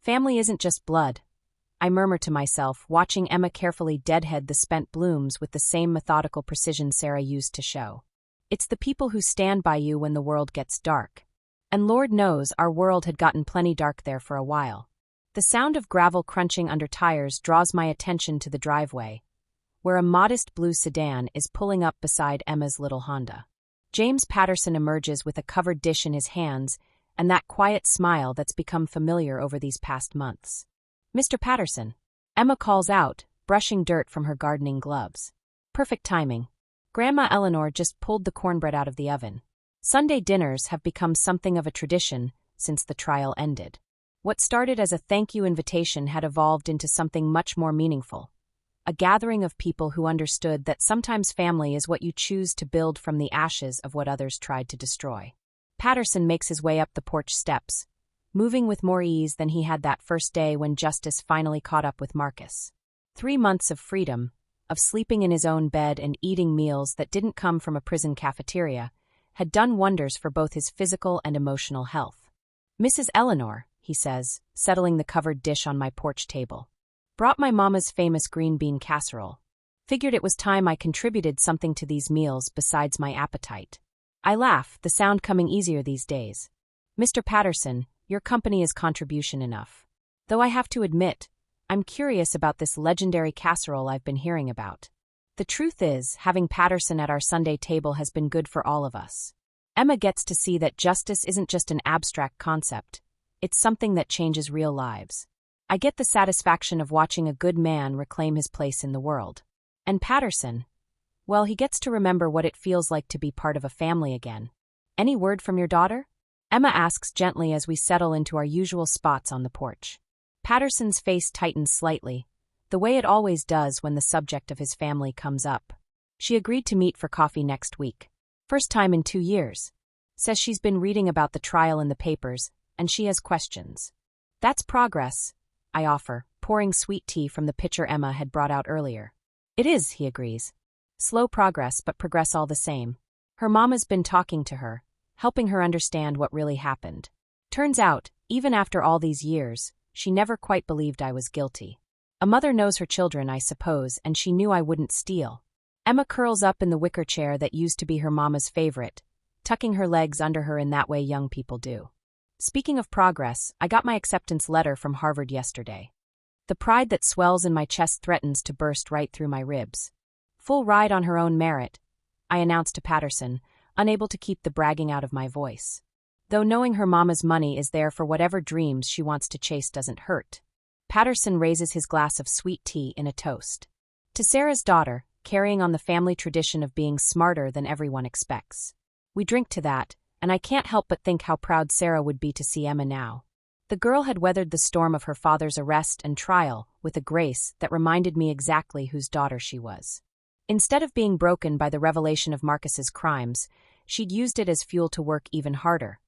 Family isn't just blood. I murmur to myself, watching Emma carefully deadhead the spent blooms with the same methodical precision Sarah used to show. It's the people who stand by you when the world gets dark. And Lord knows our world had gotten plenty dark there for a while. The sound of gravel crunching under tires draws my attention to the driveway, where a modest blue sedan is pulling up beside Emma's little Honda. James Patterson emerges with a covered dish in his hands and that quiet smile that's become familiar over these past months. "Mr. Patterson," Emma calls out, brushing dirt from her gardening gloves. Perfect timing. Grandma Eleanor just pulled the cornbread out of the oven. Sunday dinners have become something of a tradition since the trial ended. What started as a thank you invitation had evolved into something much more meaningful. A gathering of people who understood that sometimes family is what you choose to build from the ashes of what others tried to destroy. Patterson makes his way up the porch steps, moving with more ease than he had that first day when Justice finally caught up with Marcus. 3 months of freedom, of sleeping in his own bed and eating meals that didn't come from a prison cafeteria, had done wonders for both his physical and emotional health. "Mrs. Eleanor," he says, settling the covered dish on my porch table, "brought my mama's famous green bean casserole. Figured it was time I contributed something to these meals besides my appetite." I laugh, the sound coming easier these days. "Mr. Patterson, your company is contribution enough. Though I have to admit, I'm curious about this legendary casserole I've been hearing about. The truth is, having Patterson at our Sunday table has been good for all of us. Emma gets to see that justice isn't just an abstract concept. It's something that changes real lives. I get the satisfaction of watching a good man reclaim his place in the world. And Patterson, well, he gets to remember what it feels like to be part of a family again. Any word from your daughter?" Emma asks gently as we settle into our usual spots on the porch. Patterson's face tightens slightly, the way it always does when the subject of his family comes up. "She agreed to meet for coffee next week. First time in 2 years. Says she's been reading about the trial in the papers, and she has questions." "That's progress," I offer, pouring sweet tea from the pitcher Emma had brought out earlier. "It is," he agrees. "Slow progress, but progress all the same. Her mama's been talking to her, helping her understand what really happened. Turns out, even after all these years, she never quite believed I was guilty. A mother knows her children, I suppose, and she knew I wouldn't steal." Emma curls up in the wicker chair that used to be her mama's favorite, tucking her legs under her in that way young people do. "Speaking of progress, I got my acceptance letter from Harvard yesterday. The pride that swells in my chest threatens to burst right through my ribs. Full ride on her own merit," I announced to Patterson, unable to keep the bragging out of my voice. Though knowing her mama's money is there for whatever dreams she wants to chase doesn't hurt. Patterson raises his glass of sweet tea in a toast. "To Sarah's daughter, carrying on the family tradition of being smarter than everyone expects." We drink to that, and I can't help but think how proud Sarah would be to see Emma now. The girl had weathered the storm of her father's arrest and trial with a grace that reminded me exactly whose daughter she was. Instead of being broken by the revelation of Marcus's crimes, she'd used it as fuel to work even harder,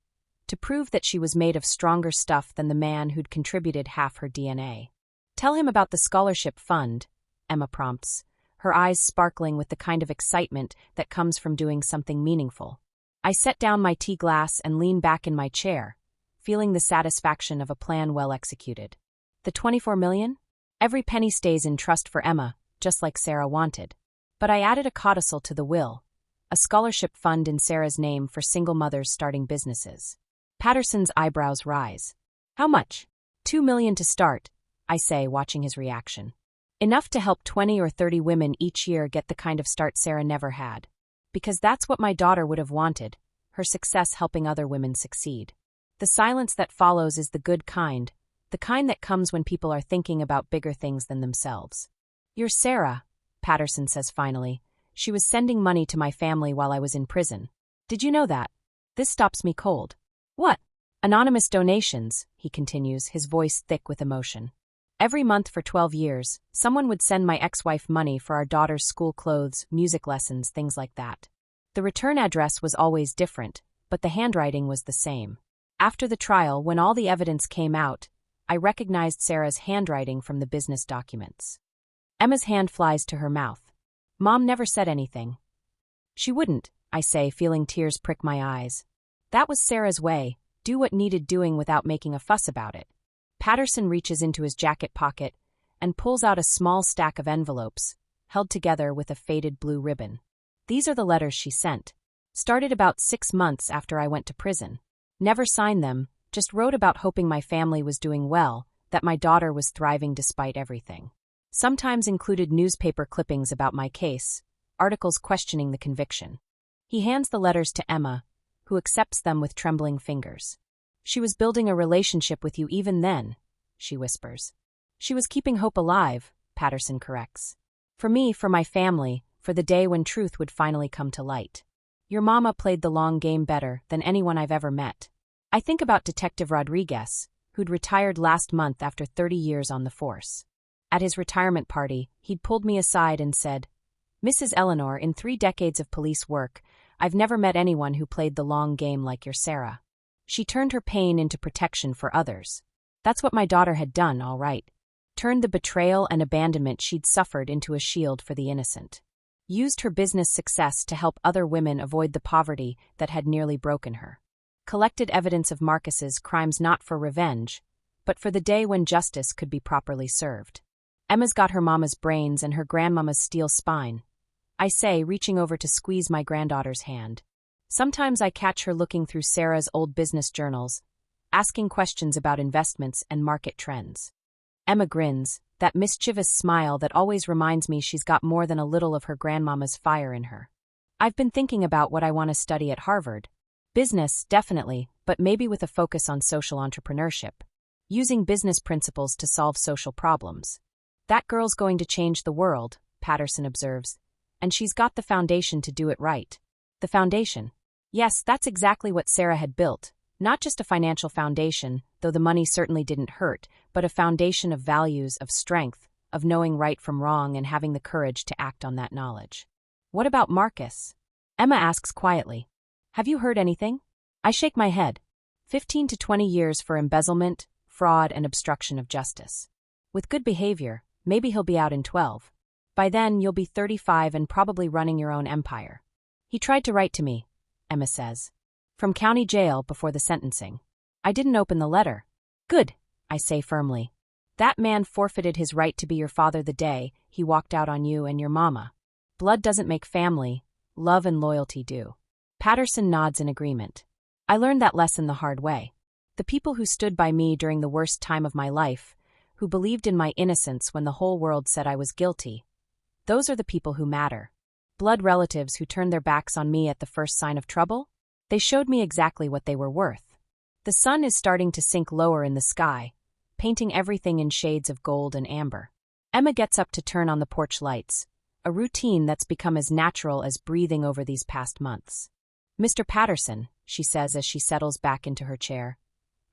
to prove that she was made of stronger stuff than the man who'd contributed half her DNA. "Tell him about the scholarship fund," Emma prompts, her eyes sparkling with the kind of excitement that comes from doing something meaningful. I set down my tea glass and lean back in my chair, feeling the satisfaction of a plan well executed. "The 24 million? Every penny stays in trust for Emma, just like Sarah wanted. But I added a codicil to the will, a scholarship fund in Sarah's name for single mothers starting businesses." Patterson's eyebrows rise. "How much?" $2 million to start," I say, watching his reaction. "Enough to help 20 or 30 women each year get the kind of start Sarah never had. Because that's what my daughter would have wanted, her success helping other women succeed. The silence that follows is the good kind, the kind that comes when people are thinking about bigger things than themselves. "You're Sarah," Patterson says finally. "She was sending money to my family while I was in prison. Did you know that?" This stops me cold. "What?" "Anonymous donations," he continues, his voice thick with emotion. "Every month for 12 years, someone would send my ex-wife money for our daughter's school clothes, music lessons, things like that. The return address was always different, but the handwriting was the same. After the trial, when all the evidence came out, I recognized Sarah's handwriting from the business documents." Emma's hand flies to her mouth. "Mom never said anything." "She wouldn't," I say, feeling tears prick my eyes. "That was Sarah's way, do what needed doing without making a fuss about it." Patterson reaches into his jacket pocket and pulls out a small stack of envelopes, held together with a faded blue ribbon. These are the letters she sent. Started about 6 months after I went to prison. Never signed them, just wrote about hoping my family was doing well, that my daughter was thriving despite everything. Sometimes included newspaper clippings about my case, articles questioning the conviction. He hands the letters to Emma, who accepts them with trembling fingers. She was building a relationship with you even then, she whispers. She was keeping hope alive, Patterson corrects. For me, for my family, for the day when truth would finally come to light. Your mama played the long game better than anyone I've ever met. I think about Detective Rodriguez, who'd retired last month after 30 years on the force. At his retirement party, he'd pulled me aside and said, "Mrs. Eleanor, in 3 decades of police work, I've never met anyone who played the long game like your Sarah. She turned her pain into protection for others. That's what my daughter had done, all right. Turned the betrayal and abandonment she'd suffered into a shield for the innocent. Used her business success to help other women avoid the poverty that had nearly broken her. Collected evidence of Marcus's crimes not for revenge, but for the day when justice could be properly served. Emma's got her mama's brains and her grandmama's steel spine," I say, reaching over to squeeze my granddaughter's hand. Sometimes I catch her looking through Sarah's old business journals, asking questions about investments and market trends. Emma grins, that mischievous smile that always reminds me she's got more than a little of her grandmama's fire in her. I've been thinking about what I want to study at Harvard. Business, definitely, but maybe with a focus on social entrepreneurship. Using business principles to solve social problems. That girl's going to change the world, Patterson observes, and she's got the foundation to do it right. The foundation? Yes, that's exactly what Sarah had built. Not just a financial foundation, though the money certainly didn't hurt, but a foundation of values, of strength, of knowing right from wrong and having the courage to act on that knowledge. What about Marcus? Emma asks quietly. Have you heard anything? I shake my head. 15 to 20 years for embezzlement, fraud, and obstruction of justice. With good behavior, maybe he'll be out in 12. By then, you'll be 35 and probably running your own empire. He tried to write to me, Emma says. From county jail before the sentencing. I didn't open the letter. Good, I say firmly. That man forfeited his right to be your father the day he walked out on you and your mama. Blood doesn't make family, love and loyalty do. Patterson nods in agreement. I learned that lesson the hard way. The people who stood by me during the worst time of my life, who believed in my innocence when the whole world said I was guilty, those are the people who matter. Blood relatives who turned their backs on me at the first sign of trouble? They showed me exactly what they were worth. The sun is starting to sink lower in the sky, painting everything in shades of gold and amber. Emma gets up to turn on the porch lights, a routine that's become as natural as breathing over these past months. Mr. Patterson, she says as she settles back into her chair,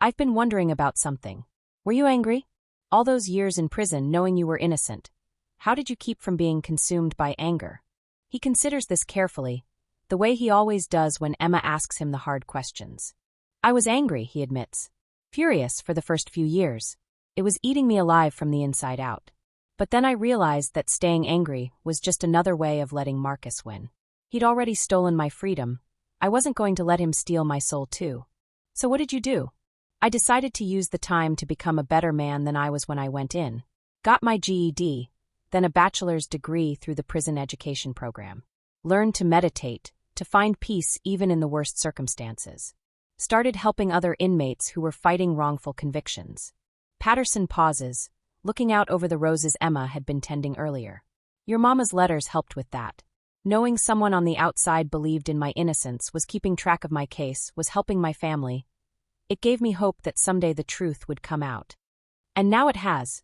I've been wondering about something. Were you angry? All those years in prison knowing you were innocent. How did you keep from being consumed by anger? He considers this carefully, the way he always does when Emma asks him the hard questions. I was angry, he admits. Furious for the first few years. It was eating me alive from the inside out. But then I realized that staying angry was just another way of letting Marcus win. He'd already stolen my freedom. I wasn't going to let him steal my soul too. So what did you do? I decided to use the time to become a better man than I was when I went in. Got my GED, then a bachelor's degree through the prison education program. Learned to meditate, to find peace even in the worst circumstances. Started helping other inmates who were fighting wrongful convictions. Patterson pauses, looking out over the roses Emma had been tending earlier. Your mama's letters helped with that. Knowing someone on the outside believed in my innocence, was keeping track of my case, was helping my family. It gave me hope that someday the truth would come out. And now it has,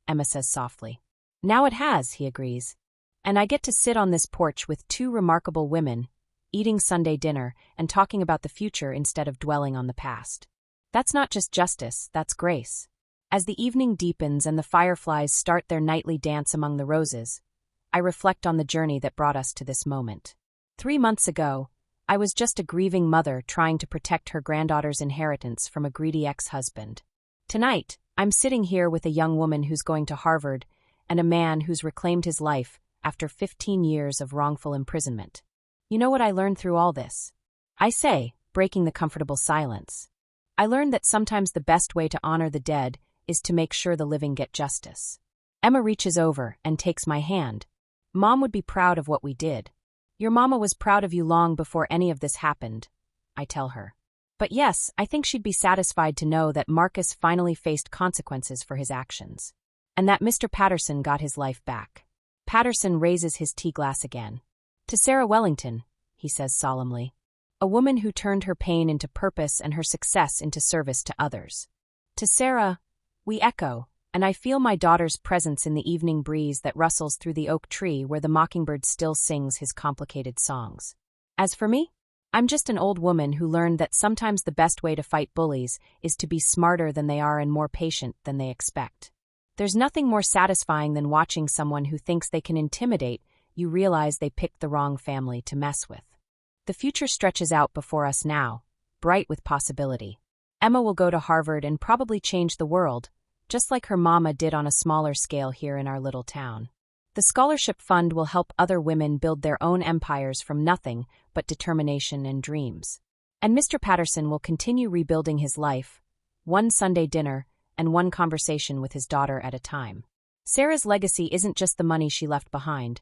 Emma says softly. Now it has, he agrees. And I get to sit on this porch with 2 remarkable women, eating Sunday dinner and talking about the future instead of dwelling on the past. That's not just justice, that's grace. As the evening deepens and the fireflies start their nightly dance among the roses, I reflect on the journey that brought us to this moment. 3 months ago, I was just a grieving mother trying to protect her granddaughter's inheritance from a greedy ex-husband. Tonight, I'm sitting here with a young woman who's going to Harvard and a man who's reclaimed his life after 15 years of wrongful imprisonment. You know what I learned through all this? I say, breaking the comfortable silence. I learned that sometimes the best way to honor the dead is to make sure the living get justice. Emma reaches over and takes my hand. Mom would be proud of what we did. Your mama was proud of you long before any of this happened, I tell her. But yes, I think she'd be satisfied to know that Marcus finally faced consequences for his actions. And that Mr. Patterson got his life back. Patterson raises his tea glass again. To Sarah Wellington, he says solemnly. A woman who turned her pain into purpose and her success into service to others. To Sarah, we echo, and I feel my daughter's presence in the evening breeze that rustles through the oak tree where the mockingbird still sings his complicated songs. As for me, I'm just an old woman who learned that sometimes the best way to fight bullies is to be smarter than they are and more patient than they expect. There's nothing more satisfying than watching someone who thinks they can intimidate you realize they picked the wrong family to mess with. The future stretches out before us now, bright with possibility. Emma will go to Harvard and probably change the world, just like her mama did on a smaller scale here in our little town. The scholarship fund will help other women build their own empires from nothing but determination and dreams. And Mr. Patterson will continue rebuilding his life, one Sunday dinner and one conversation with his daughter at a time. Sarah's legacy isn't just the money she left behind.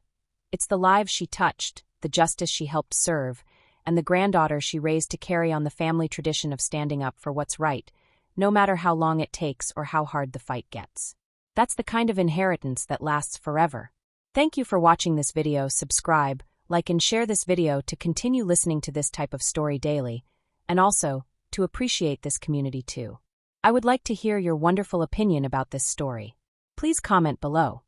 It's the lives she touched, the justice she helped serve, and the granddaughter she raised to carry on the family tradition of standing up for what's right, no matter how long it takes or how hard the fight gets. That's the kind of inheritance that lasts forever. Thank you for watching this video. Subscribe, like and share this video to continue listening to this type of story daily, and also to appreciate this community too. I would like to hear your wonderful opinion about this story. Please comment below.